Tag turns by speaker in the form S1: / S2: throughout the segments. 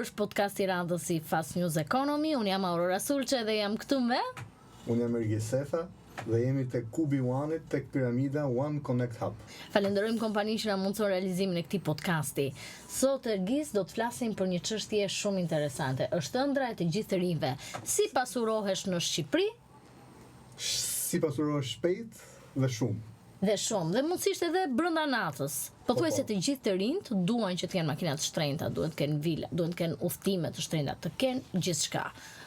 S1: është podcast i radhës i Fast News Economy. Unë jam Aurora Sulçe dhe jam këtu me...
S2: Unë jam Ergjes Sefa dhe jemi tek Kubi One-it, tek piramida One Connect Hub.
S1: Falenderojmë kompaninë që na mundson realizimin e këtij podcasti. Sot Ergjes do të flasim për një çështje shumë interesante. Është ëndra e të gjithë të rinjve. Si pasurohesh në Shqipëri?
S2: Si pasurohesh shpejt dhe shumë.
S1: Dhe mundësisht edhe brenda natës. Pothuajse të gjithë të rinjt duan që të kenë makina të shtrenjta, duan të kenë vila, duan të kenë udhëtime të shtrenjta, të kenë gjithçka.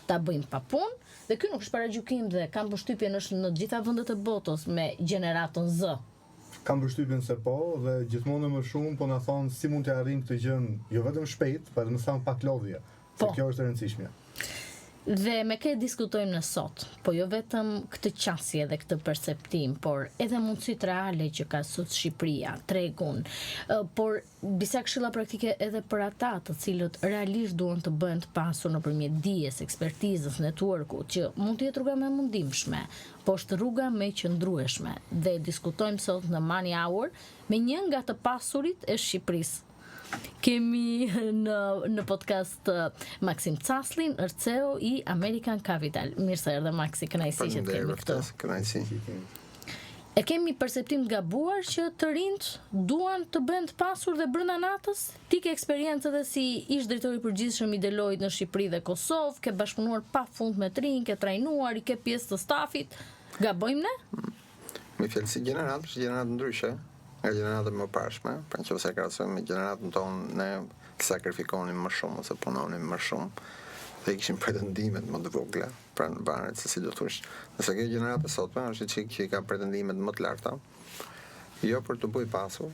S1: Ta bëjnë pa punë, dhe ky nuk është paragjykim dhe kam përshtypjen është në të gjitha vendet e botës me gjeneratën Z.
S2: Kam përshtypjen se po, dhe gjithmonë më shumë po na thon si mund të arrijmë këtë gjë jo vetëm shpejt, por edhe më thon pak lodhje. Se kjo është e rëndësishme.
S1: Dhe me këtë diskutojmë në sot, po jo vetëm këtë qasje dhe këtë perceptim, por edhe mundësitë reale që ka sot Shqipëria, tregun, por disa këshilla praktike edhe për ata të cilët realisht duan të bëhen të pasur nëpërmjet dijes, ekspertizës, networkut, që mund të jetë rruga më e mundimshme, po është rruga më e qëndrueshme. Dhe diskutojmë sot në Money Hour me një nga të pasurit e Shqipërisë. Kemi në podcast Maksim Caslin, CEO i American Capital. Mirë se erdhe Maxi, kënaqësi që të kemi këtu.
S3: Kënaqësi.
S1: E kemi perceptim të gabuar që të rinjt duan të bëhen të pasur dhe brenda natës? Ti ke eksperiencë edhe si ish drejtori i përgjithshëm i Deloitte në Shqipëri dhe Kosovë, ke bashkëpunuar pafund me të rinj, ke trajnuar, i ke pjesë të stafit. Gabojmë ne?
S3: Me fjalë si gjeneratë ndryshe. Nga gjeneratët më parshme, pra nëse e krahasojmë me gjeneratën tonë, ne sakrifikonim më shumë ose punonim më shumë dhe kishim pretendimet më të vogla, pra në varet se si do thush. Nëse kjo gjenerata e sotme është çik që ka pretendimet më të larta, jo për të bëj pasur,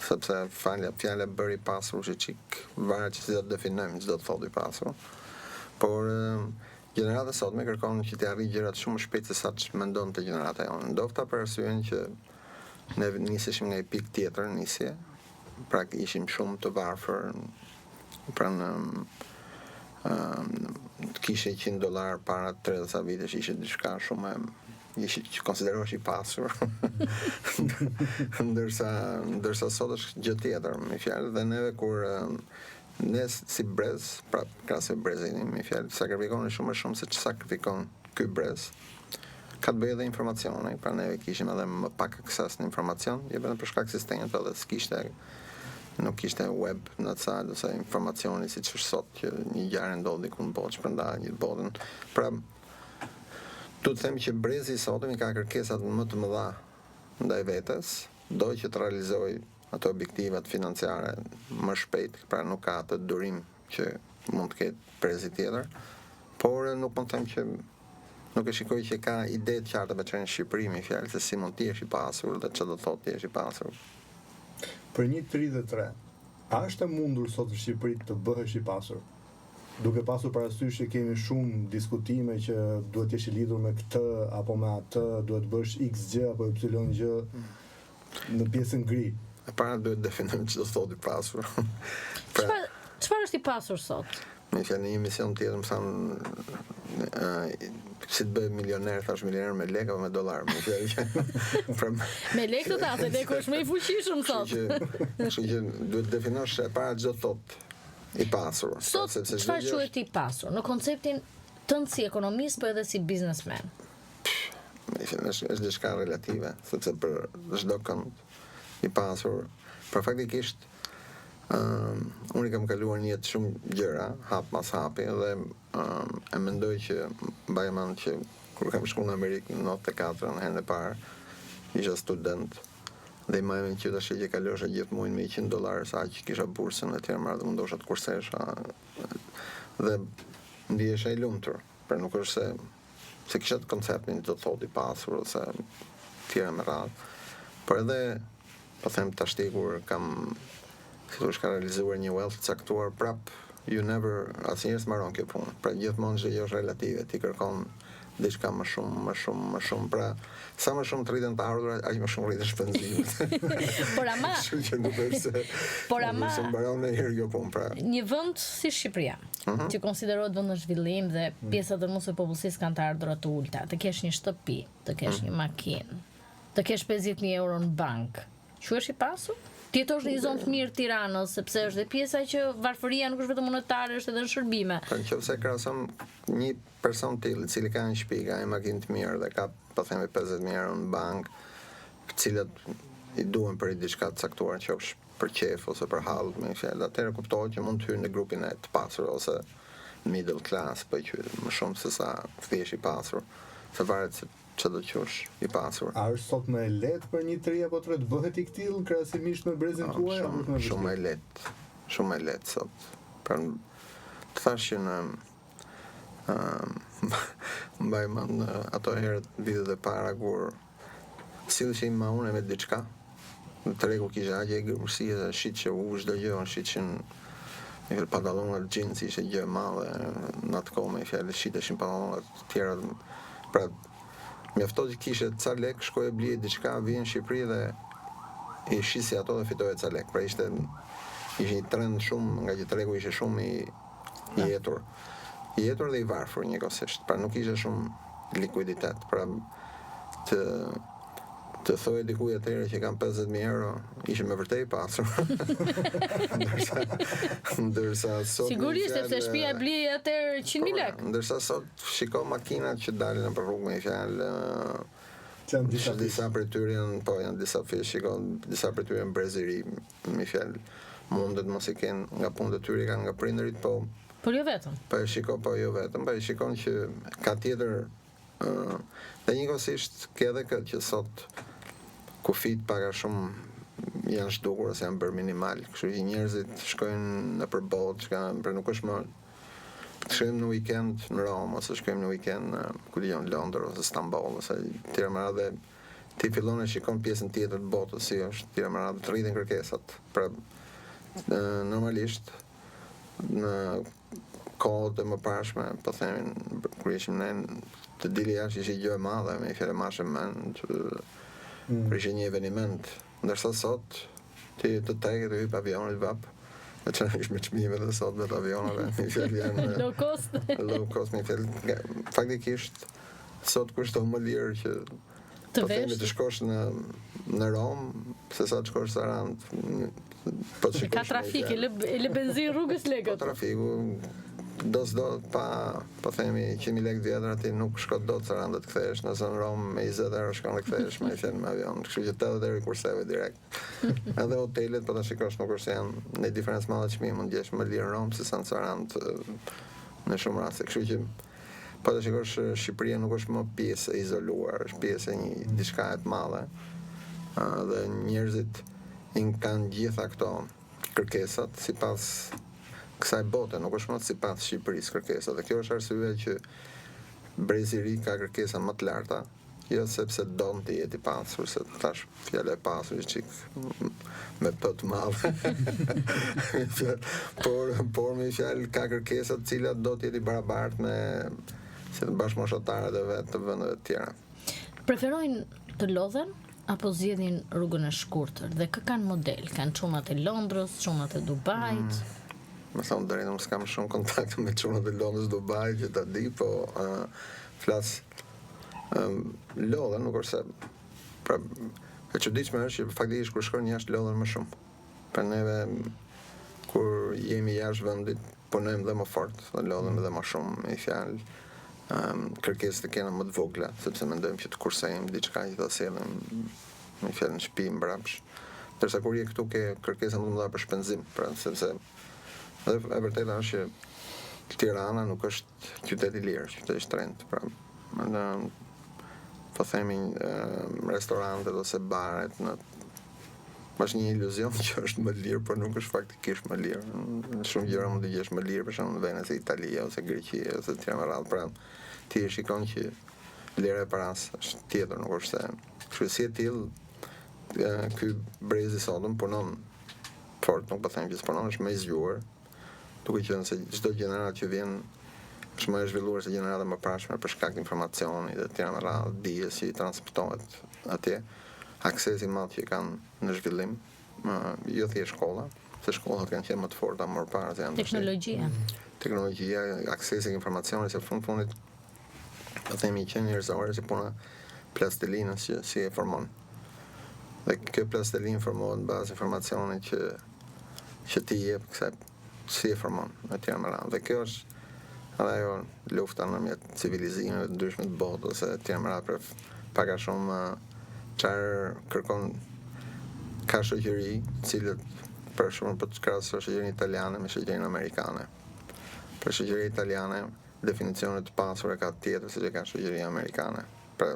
S3: sepse fjala bëri pasur është çik varet se si do të definojmë çdo të thotë i pasur. Por gjenerata e sotme kërkon që të arrijë gjërat shumë më shpejt se sa mendonte gjenerata jonë. Ndofta për arsyeën që ne niseshim nga një pikë tjetër nisje, pra ishim shumë të varfër, pra në kishe $100 para 30 vitesh ishte diçka shumë që konsiderohesh i pasur. ndërsa sot është gjë tjetër, me fjalë, dhe neve kur ne si brez, pra krahas brezin, me fjalë, sakrifikon shumë më shumë se ç'sa sakrifikon ky brez. Ka të bëjë edhe informacione, pra neve kishim edhe më pak akses në informacion, jo vetëm për shkak se stenjët, edhe nuk kishte web në atë sajt, ose informacioni siç është sot, që një ngjarje ndodhi ku në botë shpërnda një botën. Pra, du të them që brezi i sotëm i ka kërkesat më të mëdha ndaj vetes, do që të realizoj ato objektivat financiare më shpejt, pra nuk ka atë durim që mund të ketë brezi tjetër, por nuk mund të them që nuk e shikoj që ka ide të qarta veçanë në Shqipëri, me fjalë se si mund të jesh i pasur dhe çfarë do thotë të jesh i pasur.
S2: Për një 33, a është e mundur sot në Shqipëri të bëhesh i pasur? Duke pasur parasysh që kemi shumë diskutime që duhet të jesh i lidhur me këtë apo me atë, duhet bësh X gjë apo Y gjë në pjesën gri.
S3: E para duhet definojmë ç'do thotë i pasur.
S1: Çfarë është i pasur sot?
S3: Me fjalë në një emision tjetër më thanë si të bëhet milioner, thash milioner me lekë apo me dollar, me fjalë që
S1: me lekë të tasë, lekë është më i fuqishëm sot.
S3: Kështu që duhet definosh e para çdo thotë i pasur.
S1: Sot çfarë quhet i pasur në konceptin tënd si ekonomist, por edhe si biznesmen?
S3: Është diçka relative, sepse për çdo kënd i pasur, për faktikisht unë kam kaluar një jetë shumë gjëra, hap mas hapi, dhe e mendoj që mbaj mend që kur kam shkuar në Amerikë në 94 në herën e parë, isha student dhe më mend që tash që kalosha gjithë muajin me $100 sa që kisha bursën e tjerë marrë dhe mundosha të kursesha dhe ndihesha i lumtur, për nuk është se kisha të konceptin të thotë i pasur ose tjera me radhë, por edhe po them tash kur kam ka realizuar një wealth caktuar, prap you never asnjëherë s'mbaron kjo punë. Pra gjithmonë çdo gjë është relative, ti kërkon diçka më shumë. Pra sa më shumë të rriten të ardhurat, aq më shumë rriten shpenzimet.
S1: Por ama
S3: që nuk është se mbaron ndonjëherë kjo punë. Pra
S1: një vend si Shqipëria, që konsiderohet vend në zhvillim dhe pjesa e mësë popullsisë kanë të ardhurat të ulta, të kesh një shtëpi, të kesh një makinë, të kesh €50.000 në bank. Quhesh i pasur? Ti jetosh në një zonë të mirë Tiranës, sepse është dhe pjesa që varfëria nuk është vetëm monetare, është edhe në shërbime.
S3: Për nëse krahasom një person tillë i cili ka një shtëpi, ka një makinë të mirë dhe ka po themi 50.000 euro në bankë, të cilat i duhen për diçka të caktuar, qofsh për qef ose për hall, me fjalë, atëherë kuptohet që mund të hyjë në grupin e të pasur ose middle class, po që më shumë se sa thjesht i pasur, se varet se çdo qysh i pasur.
S2: A është sot më e lehtë për një 3 apo 3 të bëhet i tillë krahasimisht me brezin tuaj apo është më vështirë?
S3: Shumë e lehtë. Shumë e lehtë sot. Pra të thash që në mbaj mend ato herët vitet e para kur silleshim ma unë me diçka. Në tregu kisha agje gërmësi dhe shit që çdo gjë, shit që në pantallonat jeans ishte gjë e madhe në atë kohë, me fjalë shiteshin pantallonat të tjera. Pra mjafton që kishe ca lek, shkoje blije diçka, vjen në Shqipëri dhe i shisi ato dhe fitoje ca lek. Pra ishte një trend shumë, nga që tregu ishte shumë i jetur. I jetur dhe i varfër njëkohësisht. Pra nuk ishte shumë likuiditet. Pra të thojë dikuj atëherë që kam 50.000 euro, ishe me vërtet i pasur. ndërsa sot
S1: sigurisht sepse shtëpia e blej atëherë 100.000 lekë.
S3: Ndërsa sot shiko makinat që dalin nëpër rrugë, me fjalë
S2: Janë
S3: disa prej tyre janë disa fish, shikon disa prej tyre janë brezëri, me fjalë mundet mos i kenë nga punët e tyre, kanë nga prindërit, po
S1: jo vetëm.
S3: Po jo vetëm, po e shikon që ka tjetër dhe njëkohësisht ke edhe këtë që sot kufit pak a shumë janë zhdukur ose janë bërë minimal, kështu që njerëzit shkojnë nëpër botë, për nuk është më shkojmë në weekend në Rom ose shkojmë në weekend ku dijon Londër ose Stamboll ose tjera më radhë, ti fillon e shikon pjesën tjetër të botës si është, tjera më radhë të rriten kërkesat. Pra normalisht në kohët e mëparshme, po themin, kur ishim ne të dili jashtë ishte gjë e madhe, me fjalë mashë mend, për ishte një eveniment, ndërsa sot ti të teket të hyp avionit vap, veçanërisht me çmimet e sot me avionave, me fjalë janë
S1: low cost.
S3: Low cost, me fjalë faktikisht sot kushton më lirë që
S1: të
S3: themi të shkosh në Rom, se sa të shkosh në Sarand. Po të shikosh.
S1: Ka trafik, e le benzinë rrugës lekët.
S3: Po trafiku do pa, po themi 100.000 lekë vjetër aty nuk shkot dot Sarandë të kthehesh, nëse në Rom me 20 euro shkon dhe kthehesh me fjalë me avion. Kështu që 80 euro kurseve direkt. Edhe hotelet po ta shikosh nuk është se janë në diferencë madhe çmimi, mund të jesh më lirë në Rom se sa në Sarandë në shumë raste. Kështu që po të shikosh Shqipëria nuk është më pjesë e izoluar, është pjesë e një diçka e të madhe. Dhe njerëzit kanë gjitha këto kërkesat sipas kësaj bote, nuk është më sipas Shqipërisë kërkesa. Dhe kjo është arsye që brezi i ri ka kërkesa më të larta, jo sepse don të jetë i pasur, se tash fjala e pasur është çik me p të madh. por me fjalë ka kërkesa të cilat do të jetë i barabartë me si të bashkëmoshatarët e vet të vendeve të tjera.
S1: Preferojnë të lodhen apo zgjedhin rrugën e shkurtër dhe kë kanë model? Kanë çunat e Londrës, çunat e Dubait?
S3: Më thonë drejtë, nuk s'kam shumë kontakt me çunat e Londrës, Dubait që ta di, po flas lodhen, nuk është se pra e çuditshme është që faktikisht kur shkojnë jashtë lodhen më shumë. Pra neve kur jemi jashtë vendit punojmë dhe më fort, dhe lodhem edhe më shumë, me fjalë kërkesat të kena më të vogla, sepse mendojmë që të kursejmë diçka që ta sjellim me fjalë në shtëpi mbrapsht. Ndërsa kur je këtu ke kërkesa më të mëdha për shpenzim, pra sepse edhe e vërteta është që Tirana nuk është qytet i lirë, qytet i shtrenjtë, pra po themi restorantet ose baret është një iluzion që është më lirë, por nuk është faktikisht më lirë. Shumë gjëra mund të gjesh më lirë, për shembull në vende si Italia ose Greqia ose të tjera me radhë. Pra ti e shikon që lira e paras është tjetër, nuk është se. Kështu si e tillë ky brezi sotëm punon fort, nuk po them që s'punon, është më i zgjuar, duke qenë se çdo gjenerat që vjen është më e zhvilluar se gjenerata më parashme për shkak të informacionit dhe të tjera me radhë, dijes që i transportohet atje. Aksesi madh që kanë në zhvillim, jo thjesht shkolla, se shkollat kanë qenë më të forta më parë se janë teknologjia, aksesi ke informacionit, se fundit po themi që njerëzore si puna plastelinës që si e formon. Dhe kjo plasteli informohet në bazë informacionit që ti jep kësaj si e formon me tjerë më radhë. Dhe kjo është edhe ajo lufta ndërmjet civilizimeve të ndryshme të botës, se tjerë më radhë për pak a shumë çfarë kërkon ka shoqëri, cilët për shumë për të krahasuar shoqërinë italiane me shoqërinë amerikane. Për shoqëria italiane, definicionet të pasura ka tjetër se që ka shoqëria amerikane. Pra,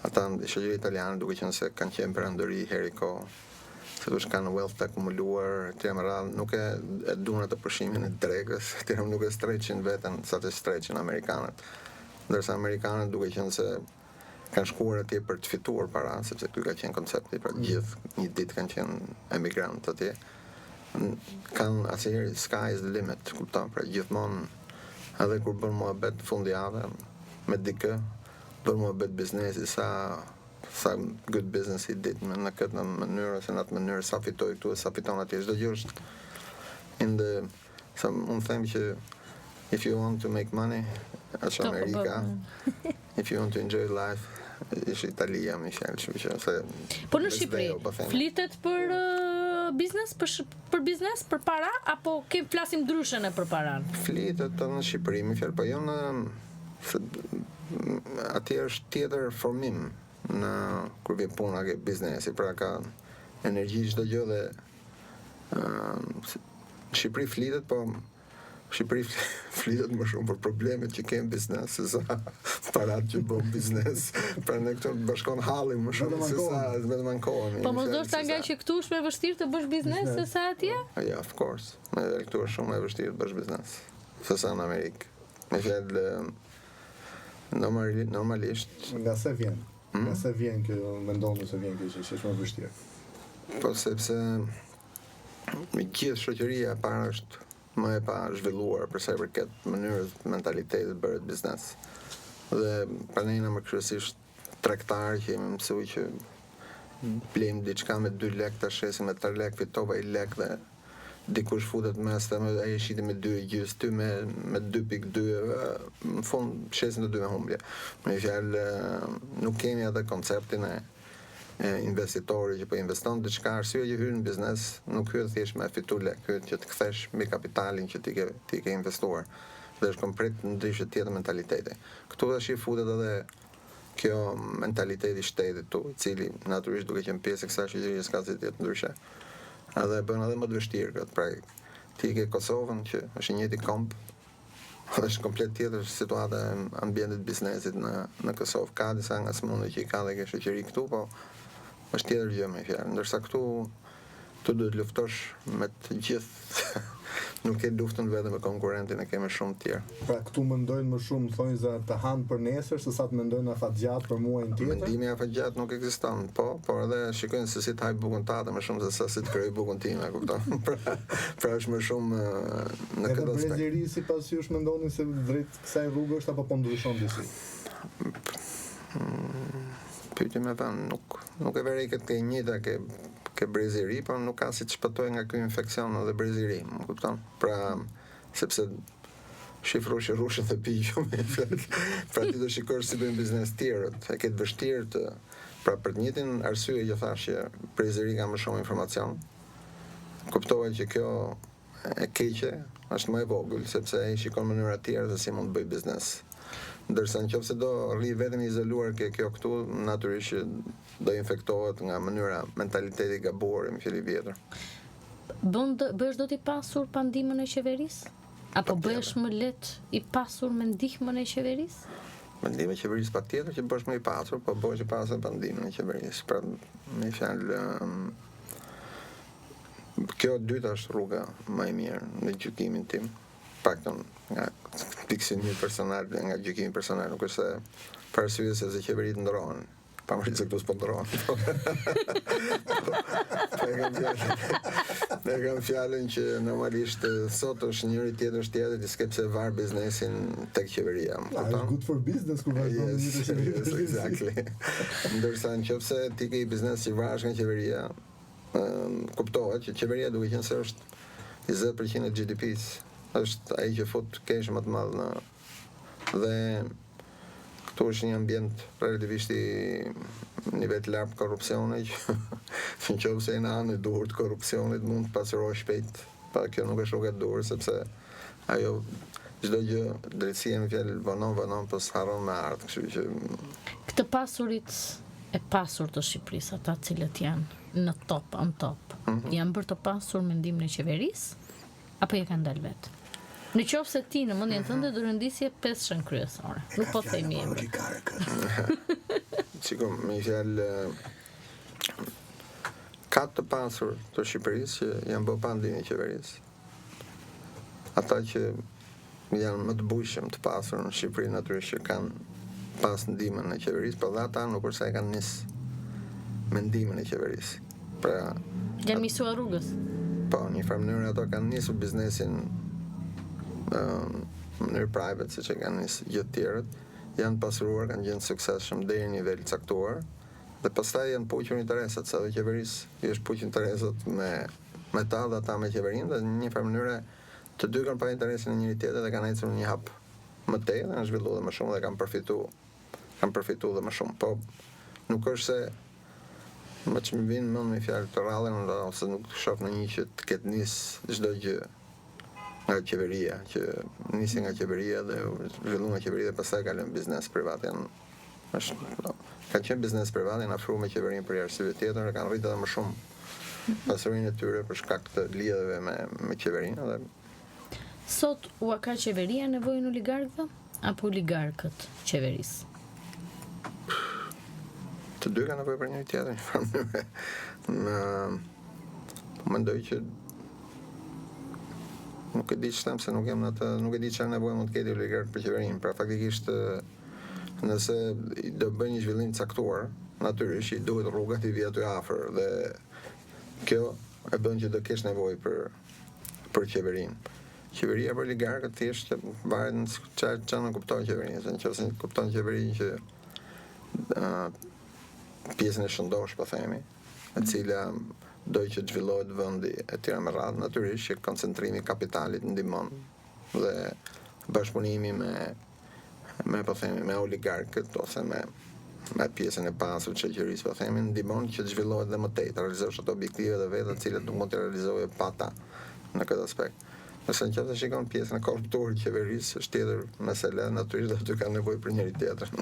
S3: ata shoqëria italiane duke qenë se kanë qenë perandori herë kohë, se dush kanë wealth të akumuluar, tjera më radhë, nuk e duan atë pushimin e dregës, tjera nuk e streqin veten sa të streqin amerikanët. Ndërsa amerikanët duke qenë se kanë shkuar atje për të fituar para, sepse ky ka qenë koncepti, pra gjithë një ditë kanë qenë emigrant atje. Kanë asnjëherë sky is the limit, kupton, pra gjithmonë edhe kur bën muhabet fundjavë me dikë, bën muhabet biznesi sa good business i dit në këtë mënyrë ose në atë mënyrë sa fitoj këtu e sa fiton atje. Çdo gjë është unë them që if you want to make money, është Amerika. If you want to enjoy life, është Italia, më shël, se
S1: po në Shqipëri flitet për biznes, për biznes, për para, apo flasim ndryshe për paran?
S3: Flitet në Shqipëri, më fjalë, po jo në atje është tjetër formim në kur vjen puna ke biznesi, pra ka energji çdo gjë dhe Shqipëri flitet, po Shqipëri flitet më shumë për problemet që kemë biznes se sa parat që bën biznes. Pra ne këtu bashkon halli më shumë se sa vetëm ankohemi.
S1: Po mos ndoshta nga që këtu është më vështirë të bësh biznes se sa atje?
S3: Ja, of course. Këtu është shumë më vështirë të bësh biznes se sa në Amerikë. Me fjalë normalisht
S2: nga se vjen. Nga se vjen kjo, mendon se vjen kjo që është më vështirë.
S3: Po sepse gjithë shoqëria para është më e pa zhvilluar për sa i përket mënyrës mentalitetit bëret biznes. Dhe pra ne jemi më kryesisht tregtar që jemi mësuar që blejmë diçka me 2 lek, ta shesim me 3 lek, fitova 1 lek dhe dikush futet mes të ai shiti me 2,5, ty me 2,2, në fund shesin të dy me humbje. Me fjalë nuk kemi atë konceptin e investitori që po investon diçka, arsyeja që hyn në biznes nuk hyet thjesht me fitu lek, hyet që të kthesh mbi kapitalin që ti ke investuar. Dhe është komplet ndryshe tjetër mentaliteti. Këtu tash i futet edhe kjo mentaliteti i shtetit tu, i cili natyrisht duke qenë pjesë e kësaj shoqërie s'ka si të jetë ndryshe. Edhe bën edhe më të vështirë këtë. Pra ti ke Kosovën që është i njëjti komp, është komplet tjetër situata e ambientit biznesit në Kosovë. Ka disa nga smundje që i ka dhe ke shoqëri këtu, po është tjetër gjë me fjalë. Ndërsa këtu duhet luftosh me të gjithë. Nuk ke luftën vetëm me konkurrentin, e kemi shumë të tjerë.
S2: Pra këtu mendojnë më shumë thonë se të hanë për nesër se sa të mendojnë afatgjat për muajin tjetër.
S3: Mendimi afatgjat nuk ekziston, por edhe shikojnë se si të haj bukën tate më shumë se sa si të krijoj bukën time, e kupton? Pra është më shumë në këtë aspekt.
S2: Edhe brezëri sipas jush mendonin se drejt kësaj rrugë është apo po ndryshon disi?
S3: Pyetje me vend, nuk e vërej këtë e njëjta ke brezëri, por nuk ka si të shpëtoj nga ky infeksion edhe brezëri, më kupton? Pra, sepse shifrushi rushën dhe pijë me fjalë. Pra ti do shikosh si bëjnë biznes tjerët, e ke të vështirë të pra për të njëjtin arsye që thash që brezëri ka më shumë informacion. Kuptohet që kjo e keqe është më e vogël sepse ai shikon mënyra të tjera se si mund të bëj biznes. Ndërsa nëse do rri vetëm izoluar ke kjo këtu, natyrisht do infektohet nga mënyra mentaliteti gabuar më fjalë vjetër.
S1: Bësh do t'i pasur pa ndihmën e qeverisë? Apo bëhesh më lehtë i pasur me ndihmën e qeverisë?
S3: Me ndihmën e qeverisë patjetër që bësh më i pasur, po bëhesh i pasur pa ndihmën e qeverisë. Pra, me fjalë kjo e dyta është rruga më e mirë në gjykimin tim. Paktën nga pikësimi personal, nga gjykimi personal, nuk është se për arsye se qeveritë ndrohen, pavarësisht se këtu s'po ndrohen. Ne kam fjalën që normalisht sot është njëri tjetër është tjetër, s'ke pse var biznesin tek qeveria.
S2: Good for business kur vazhdon në një qeveri.
S3: Yes, exactly. Ndërsa nëse ti ke biznes që varesh nga qeveria, kuptohet që qeveria duke qenë se është 20% e GDP-s, është ai që fut kesh më të madh dhe këtu është një ambient relativisht i nivel larg korrupsioni që në qoftë se në anë e duhur të korrupsionit mund të pasurohet shpejt, pa kjo nuk është rruga e duhur sepse ajo çdo gjë drejtësia me fjalë vonon po s'harron me ardh, kështu që
S1: Këtë pasurit e pasur të Shqipërisë, ata cilët janë në top, on top, janë bërë të pasur mendimin e qeverisë apo e kanë dalë vetë? Në qoftë se ti në mendjen tënde do rëndisje 5 shën kryesore. Nuk po themi emri.
S3: Sigur, me fjalë ka të pasur të Shqipërisë që janë bërë pa ndimin e qeverisë. Ata që janë më të bujshëm të pasur në Shqipëri natyrisht që kanë pas ndihmën e qeverisë, por ata nuk është se e kanë nis mendimin e qeverisë. Pra,
S1: janë nisuar rrugës.
S3: Po, një farë mënyrë ato kanë nisur biznesin në mënyrë private, siç e kanë nisë gjithë tjerët, janë pasuruar, kanë qenë suksesshëm deri në nivel caktuar, dhe pastaj janë puqur interesat, sa dhe qeverisë i është puqur interesat me ta dhe ata me qeverinë, dhe në një farë mënyrë të dy kanë pa interesin e njëri tjetrit dhe kanë ecur në një hap më tej dhe kanë zhvilluar dhe më shumë dhe kanë përfituar dhe më shumë. Po nuk është se më që më vinë mend me fjalë të rrallën ose nuk shoh në një që të ketë nis çdo gjë nga qeveria, që nisi nga qeveria dhe zhvillu nga qeveria dhe pastaj ka lënë biznes privat. Ka qenë biznes privat, janë afruar me qeverinë për arsye tjetër, kanë rritur edhe më shumë pasurinë e tyre për shkak të lidhjeve me qeverinë dhe
S1: Sot ua ka qeveria nevojën oligarkëve apo oligarkët qeverisë?
S3: Të dy kanë nevojë për njëri tjetrin. Mendoj që nuk e di ç'tem se nuk jam në atë, nuk e di çfarë nevojë mund të ketë oligark për qeverinë. Pra faktikisht nëse do bëj një zhvillim caktuar, natyrisht i duhet rrugat i vi aty afër dhe kjo e bën që do kesh nevojë për qeverinë. Qeveria për oligarkët thjesht varet në çfarë nuk kupton qeverinë, nëse kupton qeverinë që pjesën e shëndosh, po themi, e cila do që të zhvillohet vendi e tjera me radhë, natyrisht që koncentrimi i kapitalit ndihmon dhe bashkëpunimi me po themi me oligarkët ose me pjesën e pasur të shoqërisë, po themi, ndihmon që të zhvillohet dhe më tej, të realizosh ato objektive dhe vetë të cilat nuk mund të realizoje pa ta në këtë aspekt. Nëse në qoftë se shikon pjesën e korruptorë të qeverisë, është tjetër mesele, natyrisht dhe aty kanë nevojë për njëri tjetrin.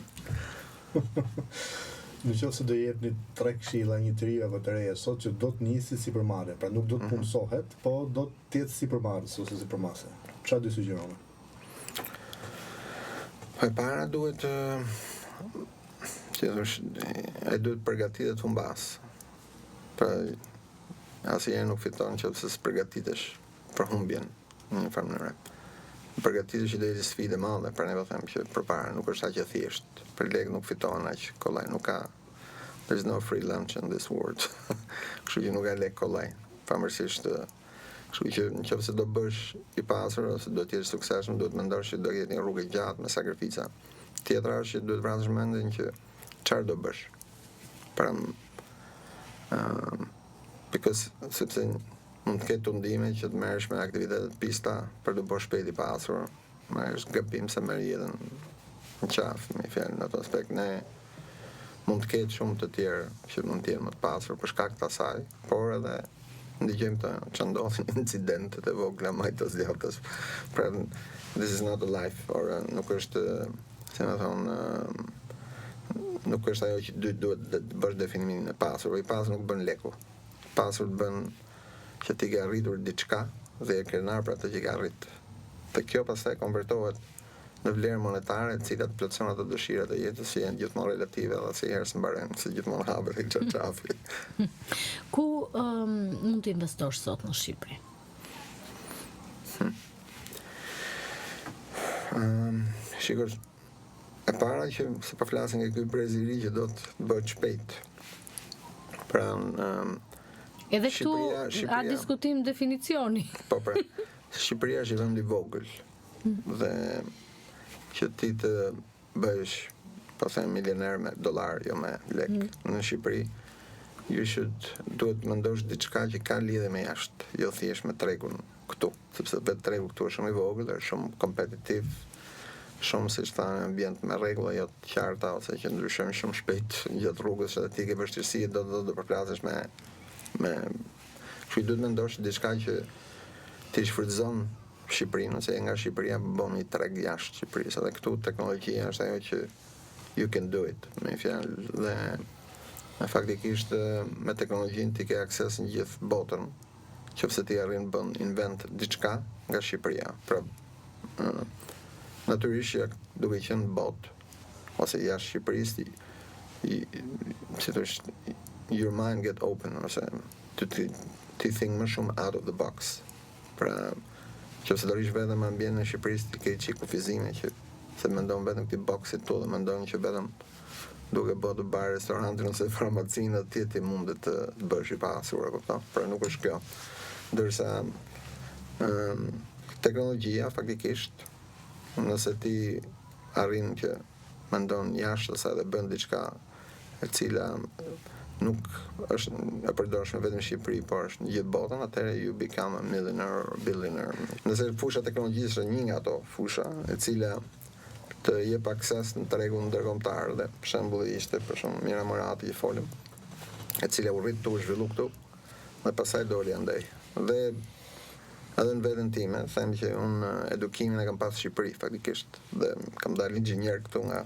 S2: Në qoftë se do jepni 3 këshilla një të ri apo të reja sot që do të nisi sipërmarrje, pra nuk do të punësohet, po do të jetë sipërmarrës ose sipërmase. Çfarë do sugjeroni?
S3: E para duhet ai duhet përgatitet humbas. Pra asnjëherë nuk fiton nëse s'përgatitesh për humbjen në një farë mënyrë. Përgatitesh që do jetë sfidë e madhe, pra ne po them që përpara nuk është aq e thjesht. Për lek nuk fiton aq kollaj, nuk ka. There's no free lunch in this world. Kështu që nuk ka lek kollaj. Pavarësisht kështu që nëse do bësh i pasur ose do të jesh suksesshëm, duhet mendosh që do jetë një rrugë gjatë me sakrifica. Tjetra është që duhet vrasësh mendjen që çfarë do bësh. Pra sepse mund të ketë tundime që të merresh me aktivitetet pista për të bërë shpejt i pasur. Është gabim se merr jetën në qafë, me fjalë në atë aspekt. Ne mund të ketë shumë të tjerë që mund të jenë më të pasur për shkak të asaj, por edhe ndiqojmë të që ndodhin incidentet e vogla majtas djathtas. Pra, this is not a life, or nuk është, se më thonë, nuk është ajo që duhet të bësh definimin e pasur. I pasur nuk bën leku. Pasur bën që ti ke arritur diçka dhe e krenar për atë që ke arrit. Dhe kjo pastaj konvertohet në vlerë monetare, e cila të plotëson ato dëshirat e jetës që janë gjithmonë relative dhe asnjëherë s'mbaren, se gjithmonë hapet i çarçafi.
S1: Ku mund të investosh sot në Shqipëri?
S3: Shikur, e para që se po flasin nga ky brez i ri që do të bëhet shpejt. Pra
S1: edhe këtu a diskutim definicioni.
S3: Po, pra, Shqipëria është i vend i vogël dhe që ti të bëhesh, po them, milioner me dollar, jo me lek në Shqipëri, duhet të mendosh diçka që ka lidhje me jashtë, jo thjesht me tregun këtu, sepse vetë tregu këtu është shumë i vogël, është shumë kompetitiv, shumë siç thanë ambient me rregulla jo të qarta ose që ndryshojnë shumë shpejt gjatë rrugës edhe ti ke vështirësi do përplasesh me kështu duhet mendosh diçka që ti shfrytëzon Shqipërinë ose nga Shqipëria bën një treg jashtë Shqipërisë edhe këtu teknologjia është ajo që you can do it me fjalë dhe faktikisht me teknologjinë ti ke akses në gjithë botën qofse ti arrin bën invent diçka nga Shqipëria pra natyrisht që duke qenë botë ose jashtë Shqipërisë si thosh your mind get open ose ti think më shumë out of the box pra qofse do rish vetëm në ambientin e Shqipërisë ti ke çik kufizime që se mendon vetëm këti boksit tu dhe mendon që vetëm duke bërë të bar restorantin ose farmacinë atje ti mundet të bësh i pasur kupton pra nuk është kjo ndërsa teknologjia faktikisht nëse ti arrin që mendon jashtë ose edhe bën diçka e cila nuk është e përdorshme vetëm në Shqipëri, por është në gjithë botën, atëherë you become a millionaire or billionaire. Nëse fusha e teknologjisë është një nga ato fusha e cila të jep akses në tregun ndërkombëtar dhe për shembull ishte për shembull Mira Morati që folëm, e cila u rrit tu zhvillu këtu dhe pastaj doli andaj. Dhe edhe në veten time them që unë edukimin e kam pas në Shqipëri faktikisht dhe kam dalë inxhinier këtu nga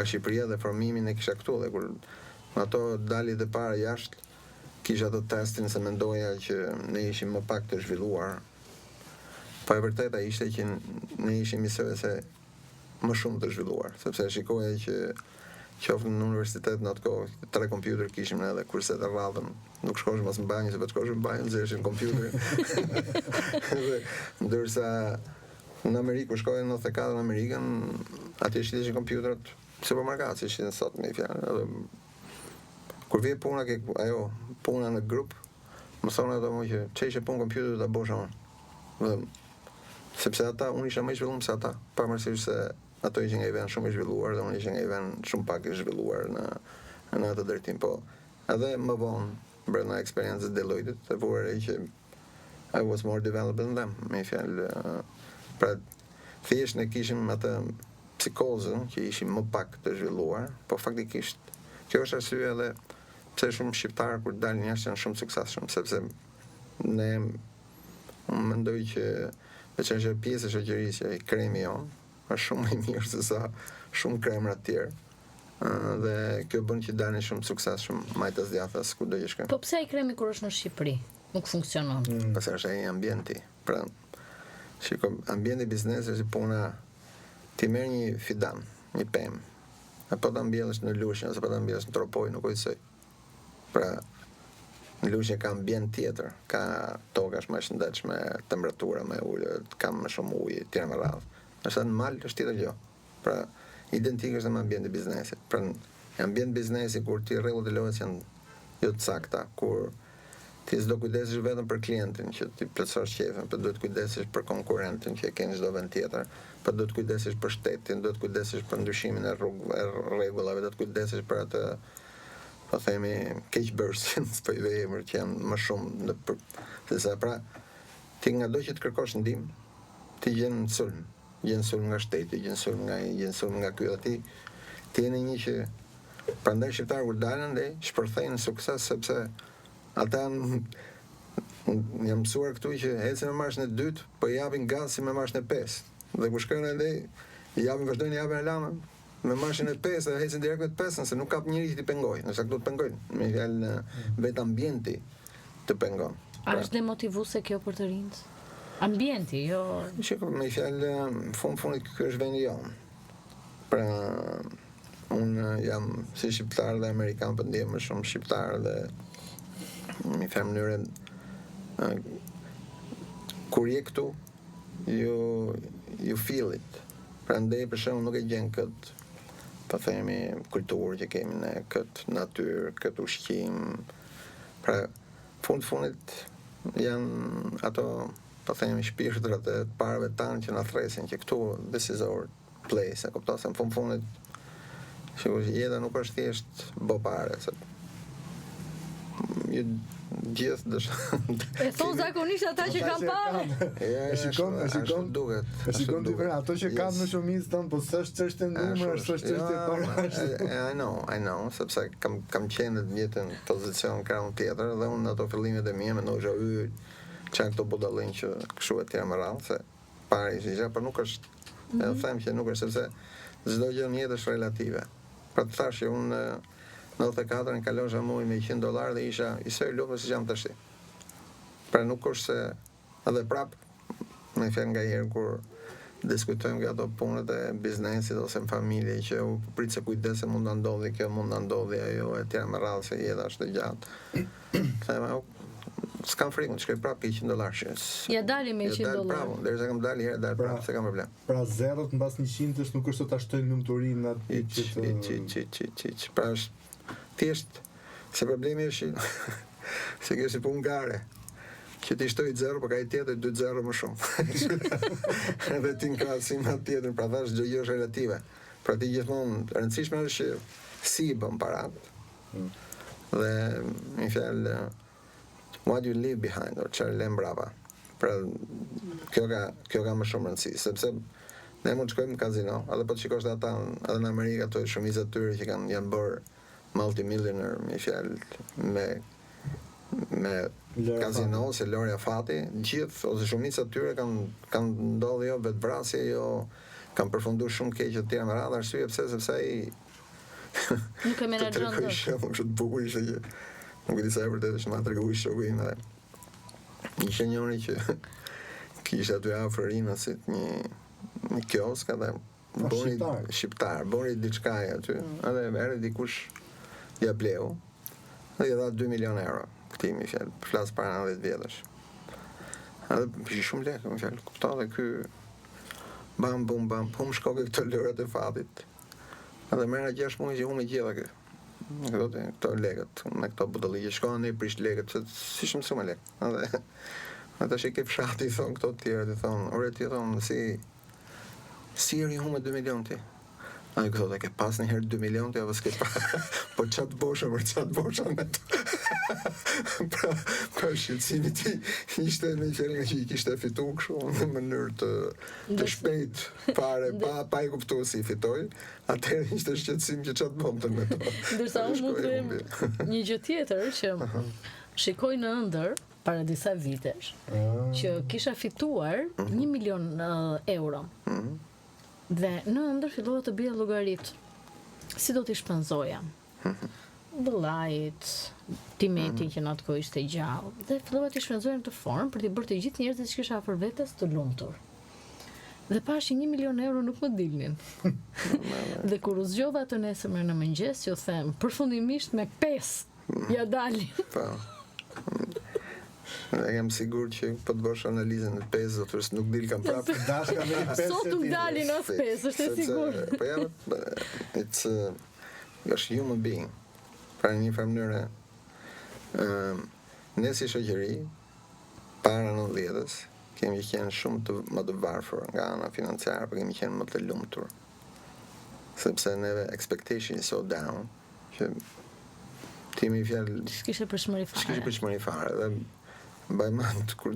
S3: Shqipëria dhe formimin e kisha këtu dhe kur ato dali dhe para jashtë kisha ato testin se mendoja që ne ishim më pak të zhvilluar po e vërteta ishte që ne ishim se më shumë të zhvilluar sepse shikoja që qoftë në universitet në atë kohë 3 kompjuter kishim edhe kurset e radhën nuk shkosh mas në banjë se po të shkosh në banjë nxjerrëshin kompjuter ndërsa në Amerikë kur shkoja në 94 në Amerikën atje ishin kompjuterat supermarket si ishin sot me fjalë kur vjen puna puna në grup më thonë ato që çeshe punë kompjuter ta bësh unë sepse unë isha më i zhvilluar se ata pavarësisht se ato ishin nga i vend shumë i zhvilluar dhe unë isha nga i vend shumë pak i zhvilluar në atë drejtim po edhe më vonë brenda eksperiencës Deloitte të vura që I was more developed than them me fjalë pra thjesht ne kishim atë psikozën që ishim më pak të zhvilluar po faktikisht kjo është arsye edhe pse shumë shqiptarë kur dalin jashtë janë shumë suksesshëm sepse ne unë mendoj që veçanërisht që pjesë e shoqërisë që kremi jon është shumë i mirë se sa shumë kremra të tjerë dhe kjo bën që dalin shumë suksesshëm majtas djathtas kudo që shkojnë.
S1: Po pse ai kremi kur është në Shqipëri nuk funksionon?
S3: Pse është ai ambienti. Pra, shiko, ambienti biznesi është puna ti merr një fidan, një pemë. Apo ta mbjellësh në Lushnjë ose po ta mbjellësh në Tropoj, nuk ujsoj. Pra, në Lushnjë ka ambient tjetër, ka tokash më shëndetshme, temperatura më ulët, ka më shumë ujë, tjera më radhë. Është në mal është tjetër gjë. Pra, identik është me ambienti biznesit. Pra, në ambient biznesi kur ti rregullat e lojës janë jo të sakta, kur ti s'do kujdesesh vetëm për klientin që ti plotësosh qefën, por duhet kujdesesh për konkurrentin që e ke në çdo vend tjetër, por duhet kujdesesh për shtetin, duhet kujdesesh për ndryshimin e rregullave, duhet kujdesesh për atë po themi keqbërësin, po i vej emër që janë më shumë në se sa pra ti nga do që të kërkosh ndihmë, ti gjen sulm nga shteti, gjen sulm nga ky aty, ti jeni një që prandaj shqiptarët kur dalën dhe shpërthejnë sukses sepse ata jam mësuar këtu që ecën me marshën e dytë, po japin gaz si me marshën e 5. Dhe kur shkojnë andaj, vazhdojnë japin alarmën me marshën e 5 dhe ecën direkt me 5 se nuk ka njëri që t'i pengojë, nëse këtu të pengojnë, me fjalë vetë ambienti të pengon.
S1: A është demotivuese kjo për të rinjt? Ambienti, jo.
S3: Shikoj, me fjalë fundit ky është vendi jon. Pra unë jam si shqiptar dhe amerikan, po ndihem më shumë shqiptar dhe mi them mënyrën kur je këtu you feel it. Prandaj për shembull nuk e gjen kët po themi kulturë që kemi ne, kët natyrë, kët ushqim. Pra fundit janë ato po themi shpirtrat e parëve tanë që na thresin që këtu this is our place, e kupton se në fundit jeta nuk është thjesht bopare, se gjithë
S1: E thon zakonisht ata që kanë parë.
S2: E shikon
S3: duket.
S2: E shikon ti vera, ato që kanë më shumicë tonë, po s'është çështje numrash, s'është çështje parash.
S3: I know, sepse kam qenë në njëjtën pozicion krahun tjetër dhe unë ato fillimet e mia mendoj çan këto budallin që kështu e tjerë më radhë, se pari ishte gjë, por nuk është, e them që nuk është, sepse çdo gjë në jetë është relative. Pra të thash që unë në 94 në kalosha muaj me $100 dhe isha i sër luftë si jam tash. Pra nuk është se edhe prap më fjalë nga herë kur diskutojmë nga ato punët e biznesit ose në familje që u prit se kujdes se mund ta ndodhi kjo, mund ta ndodhi ajo e tjerë më radhë se jeta është e gjatë. Them s'kam frikun, shkoj prapë $100.
S1: Ja dali me $100.
S3: Bravo, derisa kam dalë herë, dal prapë, se kam problem.
S2: Pra zerot mbas 100-s nuk është të ta shtojnë lumturinë aty që të
S3: Pra është thjesht se problemi është se kjo si punë gare. Që ti shtoj 0, por ka i tjetër 2 0 më shumë. Edhe ti në krahasim atë tjetër, pra thash çdo gjë është relative. Pra ti gjithmonë rëndësishme është që si i bën parat. Dhe në fjalë what you leave behind, or çfarë lëm brava. Pra kjo ka më shumë rëndësi, sepse ne mund të shkojmë në kazino, edhe po të shikosh ata edhe në Amerikë ato shumica të tyre që janë bërë multimillionaire, me fjalë me kazino ose Lorja Fati, gjithë ose shumica të tyre kanë ndodhur jo vetvrasje, jo kanë përfunduar shumë keq të tjerë me radhë arsye sepse ai
S1: nuk e menaxhon dot.
S3: Shumë të bukur ishte që nuk e di sa e vërtetë është ma tregoi shoku im dhe ishte njëri që kishte aty afër Rinasit një kiosk edhe bëri shqiptar, bëri diçka aty, edhe merri dikush ja bleu dhe i dha 2 milion euro këtij më fjalë, flas para 10 vjetësh. Edhe ishte shumë lekë, më fjalë, kuptova ky bam pum shkoke këto lërat e fatit. Edhe merra 6 muaj që humbi gjitha kë. Këto lekët, me këto budalli që shkojnë ne prish lekët, se si shumë shumë lekë. Edhe ata që ke fshati thon këto të tjerë, i thon, ore ti thon si ri humbë 2 milion ti. Ai thotë ke pas një herë 2 milion ti apo s'ke pas. Po çat boshë me to. Pra shqetësimi ti ishte në qëllë që i kishte fitu kështu në mënyrë të shpejt pare, pa i kuptu si i fitoj, atëherë ishte shqetësim që qatë bëmë të me to.
S1: Ndërsa unë mund të një gjë tjetër që shikoj në ëndër para disa vitesh, që kisha fituar 1 milion euro. Dhe në ëndër fillova të bie llogarit. Si do t'i shpenzoja? Bëllajt, timeti që në atë kohë ishte gjallë, dhe fillova t'i shpenzoja në të formë për t'i bërë të gjithë njerëzit që kisha afër vetes të lumtur. Dhe pash 1 milion euro nuk më dilnin. Dhe kur u zgjova të nesër në mëngjes, ju them, përfundimisht me 5 ja dalin.
S3: Po. Ne jam sigur që po të bësh analizën e 5 zotës nuk dil kam prapë.
S2: Dashka me 5.
S1: Sot nuk dalin as 5, është e sigurt.
S3: Po ja, it's a human being. Pra në një farë mënyrë, ne si shoqëri, para 90-s, kemi qenë shumë më të varfër nga ana financiare, por kemi qenë më të lumtur. Sepse neve expectation is so down, që ti më fjalë
S1: s'kishe
S3: përshmëri fare. Dhe mbaj mend kur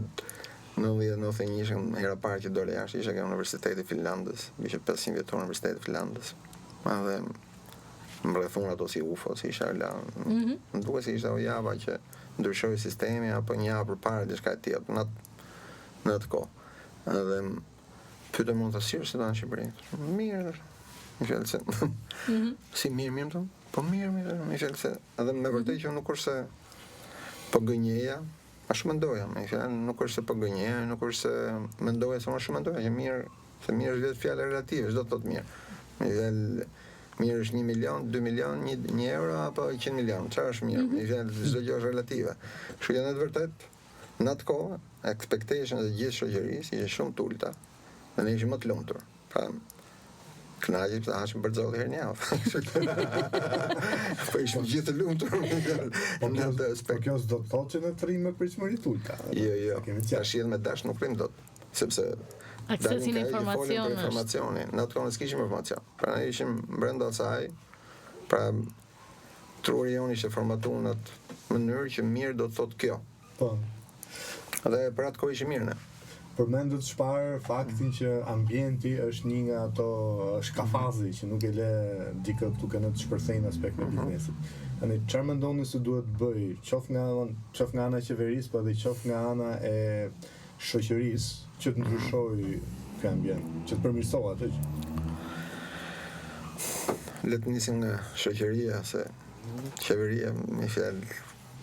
S3: në 91 hera parë që dole jashtë, isha nga Universiteti i Finlandës, ishte 500 vjetor Universiteti i Finlandës. Dhe më rrethon ato si UFO, si isha la. Më duket se ishte java që ndryshoi sistemi apo një javë përpara diçka tjetër në atë kohë. Edhe pyetëm mund ta sillsh se në Shqipëri. Mirë. Më fjalë se si mirë tonë. Po mirë, më fjalë se edhe me vërtetë që nuk është se po gënjeja, ashtu mendoja, më fjalë, nuk është se po gënjeja, nuk është se mendoja se unë ashtu mendoja, që mirë, se mirë është vetë fjalë relative, çdo të thotë mirë. Më fjalë mirë është 1 milion, 2 milion, 1 euro apo 100 milion, çfarë është mirë? Më fjalë çdo gjë është relative. Kështu që në të vërtetë në atë kohë expectations e gjithë shoqërisë ishin shumë të ulta. Dhe ne ishim më të lumtur. Pra kënaqem se hashim bërzolli herë në javë. Po ishim gjithë të lumtur.
S2: Po kjo s'do të thotë që ne të rrimë me pritshmëri të ulta.
S3: Jo. Tash edhe me dash nuk rrim dot, sepse
S1: aksesin
S3: informacioni. Në atë kohë s'kishim informacion. Pra ne ishim brenda asaj. Pra truri jonë ishte formatuar në mënyrë që mirë do të thotë kjo.
S2: Po.
S3: Dhe për atë kohë ishim mirë ne.
S2: Përmendët shpar faktin që ambienti është një nga ato shkafazi që nuk e le dikë këtu kanë të shpërthejnë aspekt në biznesit. Tani çfarë mendoni se duhet bëj, qof nga ana e qeverisë, po edhe qof nga ana e shoqërisë që të ndryshojë ky ambient, që të përmirësohet atë gjë?
S3: Le të nisim nga shoqëria, se qeveria me fjalë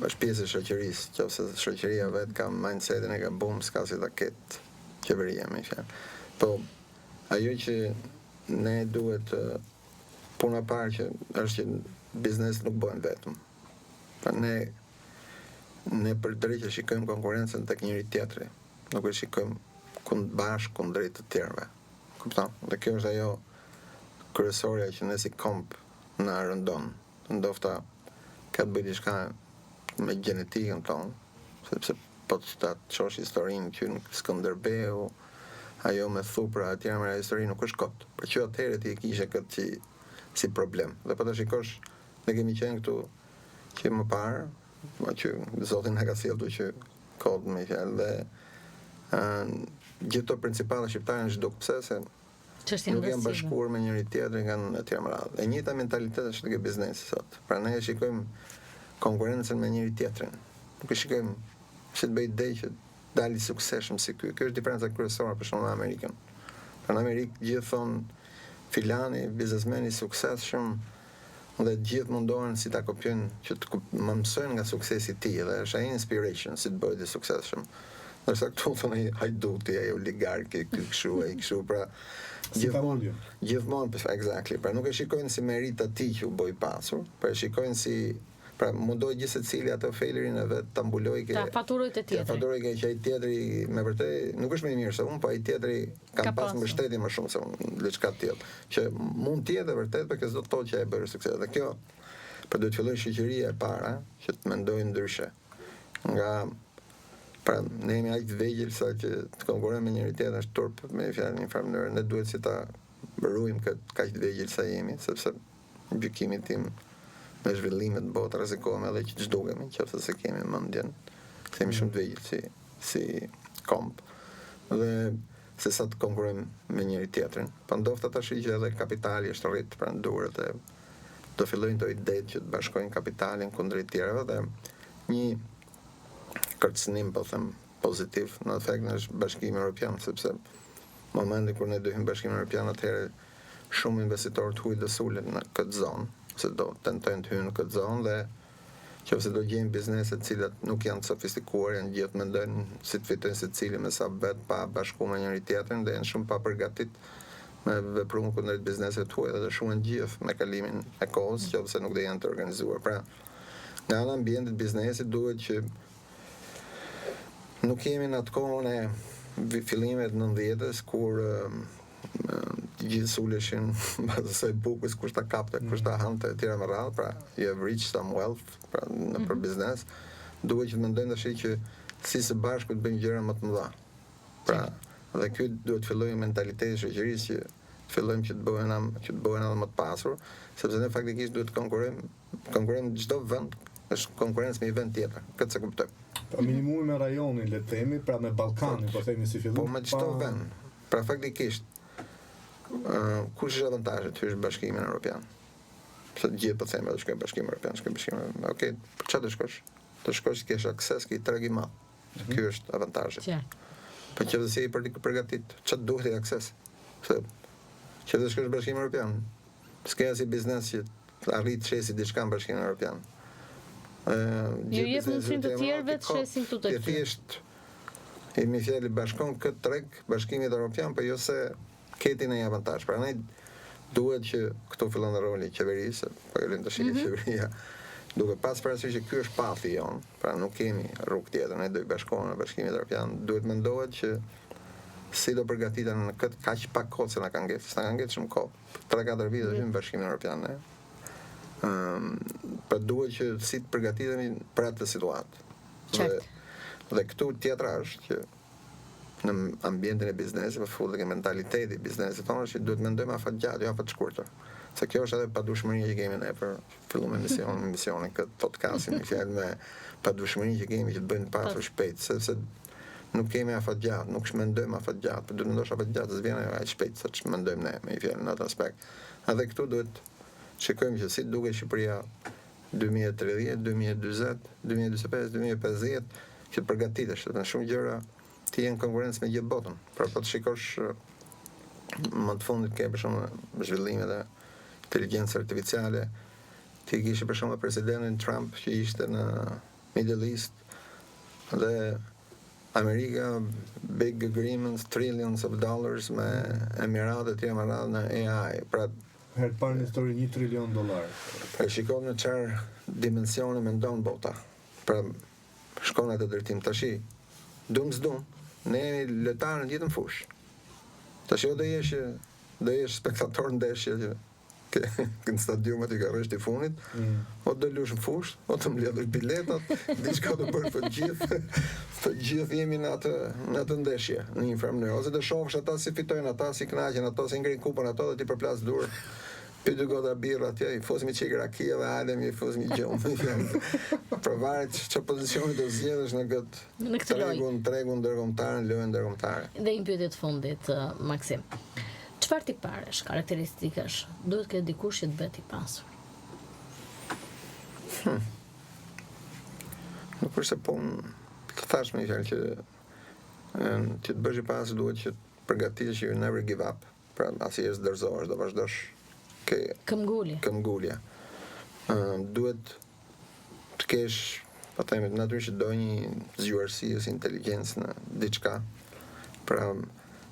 S3: është pjesë e shoqërisë, qofse shoqëria vetë ka mindsetin e gabum, s'ka si ta ketë qeveria me fjalë. Po ajo që ne duhet puna parë që është që biznes nuk bëhen vetëm. Pra ne për drejtë shikojmë konkurrencën tek njëri tjetri, nuk e shikojmë bashkë kundrejt të tjerëve. Kupton? Dhe kjo është ajo kryesorja që ne si komp na rëndon. Ndofta ka të bëjë diçka me gjenetikën tonë, sepse po të ta çosh historinë që në Skënderbeu, ajo me thupra e tjera me histori nuk është kot. Për që atëherë ti kishe këtë si problem. Dhe po të shikosh, ne kemi qenë këtu që më parë, që Zoti na ka sjelltur që kod me fjalë dhe gjithë to principale shqiptare në çdo pse se nuk janë bashkuar me njëri tjetrin nga në tjetër më radhë. E njëjta mentalitet është tek biznesi sot. Pra ne shikojmë konkurrencën me njëri tjetrin. Nuk e shikojmë që të bëj ide që dali suksesshëm si ky. Kjo është diferenca kryesore për shembull në Amerikën. Pra në Amerikë gjithë thonë filani, biznesmeni suksesshëm dhe gjithë mundohen si ta kopjojnë që të mësojnë nga suksesi i tij dhe është ai inspiration si të bëhet i suksesshëm. Ndërsa këtu thonë hajduti, ai oligarki, ky kështu, ai kështu, pra gjithmonë, exactly. Pra nuk e shikojnë si merit atij që u bë i pasur, pra e shikojnë si pra mundoj gjithë secili atë failerin e vet ta mbuloj
S1: ta faturoj të tjetrit.
S3: Ta faturoj që ai tjetri me vërtet nuk është më i mirë se unë, po ai tjetri ka pas mbështetje më shumë se unë, diçka tjetër. Që mund të jetë vërtet, por që s'do të thotë që ai bën sukses. Dhe kjo për do të fillojë shoqëria e para që të mendojë ndryshe. Nga pra ne jemi aq të vegjël sa që të konkurrojmë me njëri tjetrin është turp me fjalën një farë mënyrë. Ne duhet si ta ruajmë këtë kaq të vegjël sa jemi, sepse gjykimi tim me zhvillimet në botë rrezikohemi edhe që ç'dukemi, nëse se kemi mendjen, themi shumë të vegjël si komp. Dhe se sa të konkurrojmë me njëri tjetrin. Pa ndofta tash që edhe kapitali është rrit pranë durët e do fillojnë të idetë që të bashkojnë kapitalin kundrejt tjerëve dhe një kërcënim, po them, pozitiv në efekt është Bashkimi Evropian, sepse momenti kur ne do hyjmë në Bashkimin Evropian, atëherë shumë investitorë të huaj do sulen në këtë zonë, se do tentojnë të hyjnë në këtë zonë dhe qofse do gjejnë biznese të cilat nuk janë të sofistikuar, janë gjithë mendojnë si të fitojnë secili me sa vet pa bashkuar me njëri tjetrin dhe janë shumë pa përgatit me veprimin kundrejt bizneseve të huaja dhe shuhen gjithë me kalimin e kohës, qofse nuk do janë të organizuar. Pra, nga ana ambientit biznesit duhet që nuk jemi në atë kohën e fillimet 90-s kur të gjithë suleshin bazë asaj bukës kush ta kapte, kush ta hante e tjera me radhë, pra you have reached some wealth, pra në për biznes, duhet që të mendojmë tash që si së bashku të bëjmë gjëra më të mëdha. Pra, dhe ky duhet të fillojë mentaliteti i shoqërisë që të fillojmë që të bëhen edhe më të pasur, sepse ne faktikisht duhet të konkurrojmë çdo vend, është konkurrencë me një vend tjetër. Këtë se kuptoj.
S2: Pa minimumi me rajonin, le të themi, pra me Ballkanin, po themi si fillim.
S3: Po me çdo vend. Pra faktikisht kush është avantazhi të hysh në Bashkimin Evropian? Se gjithë po themi, do shkojmë në Bashkimin Evropian, Okej, për çfarë do shkosh? Do shkosh të kesh akses ke treg i madh. Ky është avantazhi. Po që se i përgatit, çfarë duhet i akses? Se që do shkosh në Bashkimin Evropian, s'ke as i biznes që arrit të shesi diçka në Bashkimin Evropian.
S1: Ju jep mundësinë të tjerëve të shesin këtu tek.
S3: Thjesht i mi fjali bashkon këtë treg Bashkimit Evropian, po jo se keti në një avantazh. Pra ne duhet që këtu fillon roli i qeverisë, po e lënë tash qeveria, duke pas parasysh që ky është pathi jon, pra nuk kemi rrugë tjetër, ne do i bashkohemi në Bashkimin Evropian, duhet mendohet që si do përgatiten në këtë kaq pak kohë se na ka ngjetë, s'na ka ngjetë shumë kohë. 3-4 vite do hyjmë në Bashkimin Evropian, ne. Për duhet që si të përgatitemi për atë situatë. Dhe këtu tjetra është që në ambientin e biznesit, për fund ke mentaliteti i biznesit tonë që duhet mendojmë afat gjatë, jo afat shkurtër. Se kjo është edhe padushmëria që kemi ne për fillim emisionin këtë podcastin, me fjalë me padushmërinë që kemi që të bëjnë pasur shpejt, sepse nuk kemi afatgjat, nuk shmendojmë afatgjat, por duhet ndoshta afatgjat të vjen aq shpejt sa që mendojmë ne, me fjalë në atë aspekt. Edhe këtu duhet shikojmë që si duket Shqipëria 2030, 2040, 2045, 2050, që të përgatitesh, në shumë gjëra ti jenë konkurrencë me gjithë botën. Pra po të shikosh më të fundit ke për shembull zhvillimet e inteligjencës artificiale, ti kishe për shembull presidentin Trump që ishte në Middle East dhe Amerika big agreements, trillions of dollars me Emiratet e Arab në AI. Pra
S2: herë të parë në histori $1 trilion.
S3: Pra shikoj në çfarë dimensione mendon bota. Pra shkon atë drejtim. Tashi s'dum, ne jemi lojtarë në gjithë fush. Tash do jesh spektator ndeshje që në stadiumet i garësh të funit, o do lush në fush, o të mbledhësh biletat, diçka do bësh për gjithë. Të gjithë jemi në atë ndeshje, në një farë mënyrë. Ose të shohësh ata si fitojnë, ata si kënaqen, ata si ngrin kupën, ata dhe ti përplas dur. Pyet goda birra atje, i fuzmi çik rakia dhe hajde i fuzmi gjumë. Përvaret çfarë pozicioni do zgjedhësh në këtë tregun ndërkombëtar, në lojën ndërkombëtare.
S1: Dhe një pyetje të fundit, Maksim. Çfarë ti paresh, karakteristikash, duhet këtë dikush që të bëhet i pasur?
S3: Nuk është se po të thash me fjalë që të bësh i pasur duhet që të përgatitesh që you never give up. Pra asnjëherë s'dërzohesh, do vazhdosh këmbgulje. Duhet të kesh, po themi natyrisht do një zgjuarsi ose inteligjencë në diçka. Pra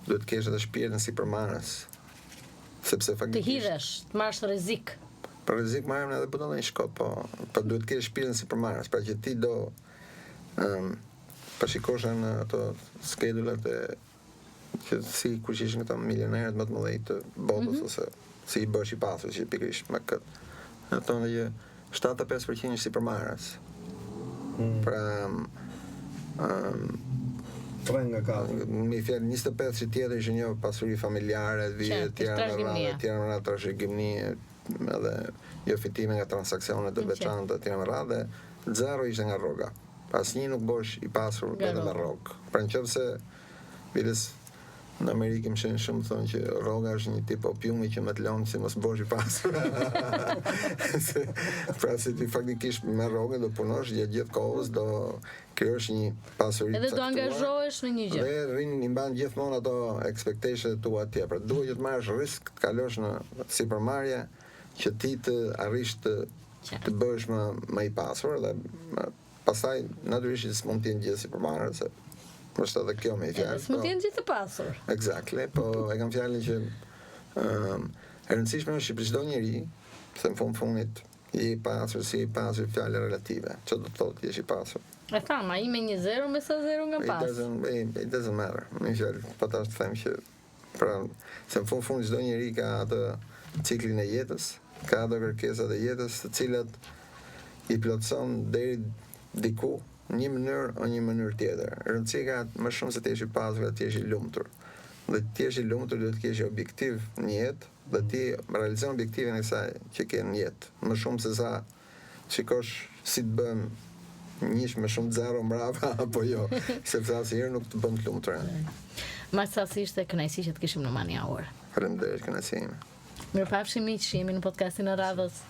S3: duhet të kesh edhe shpirtin sipërmarrës. Sepse faktikisht
S1: të hidhesh, të marrësh rrezik.
S3: Për rrezik marrim edhe buton në një shkop, po duhet të kesh shpirtin sipërmarrës, pra që ti do pashikosh në ato skedulat e që si kush ishin këta milionerët më të mëdhenj të botës ose si i bësh i pasur që pikërisht me këtë. Thonë që 75% është sipërmarrës. Pra
S2: 3 nga 4.
S3: Mi fjalë 25 që tjetër ishin një pasuri familjare, tjera trashëgimi, edhe jo fitime nga transaksionet të veçanta, tjera me radhë, 0 ishte nga rroga. Asnjë nuk bosh i pasur vetëm me rrogë. Pra nëse virës në Amerikë më shenë shumë thonë që rroga është një tip opiumi që më të lonë që mos bosh i pasur. Pra se ti faktikisht me rrogën do punosh gjithë kohës, do krijosh një pasuri
S1: edhe do angazhohesh në një gjë.
S3: Dhe i mban gjithmonë ato expectations tua atje. Pra duhet që të marrësh risk, të kalosh në sipërmarrje që ti të arrish të bëhesh më i pasur dhe pastaj natyrisht s'mund të jenë gjithë sipërmarrë se është edhe kjo me fjalë.
S1: S'mund të jenë gjithë të pasur.
S3: Exactly, po e kam fjalën që e rëndësishme është që për çdo njeri, se në fundit je i pasur, si i pasur, fjalë relative. Ço do të thotë jesh i pasur?
S1: E tham, ai me një 0 me sa 0 nga pas.
S3: It doesn't matter. Në fjalë, po ta them që pra se në fund çdo njeri ka atë ciklin e jetës, ka ato kërkesat e jetës, të cilat i plotson deri diku një mënyrë o një mënyrë tjetër. Rëndësia ka më shumë se të jesh i pasur, të jesh i lumtur. Dhe të jesh i lumtur duhet të kesh objektiv në jetë dhe ti realizon objektivin e kësaj që ke në jetë. Më shumë se sa shikosh si të bën njësh me shumë zero mbrapa apo jo, sepse asnjëherë nuk të bën të lumtur.
S1: Maksasi ishte kënaqësi që të kishim në Money Hour.
S3: Faleminderit, kënaqësi ime.
S1: Mirupafshim miq, jemi në podcastin e radhës.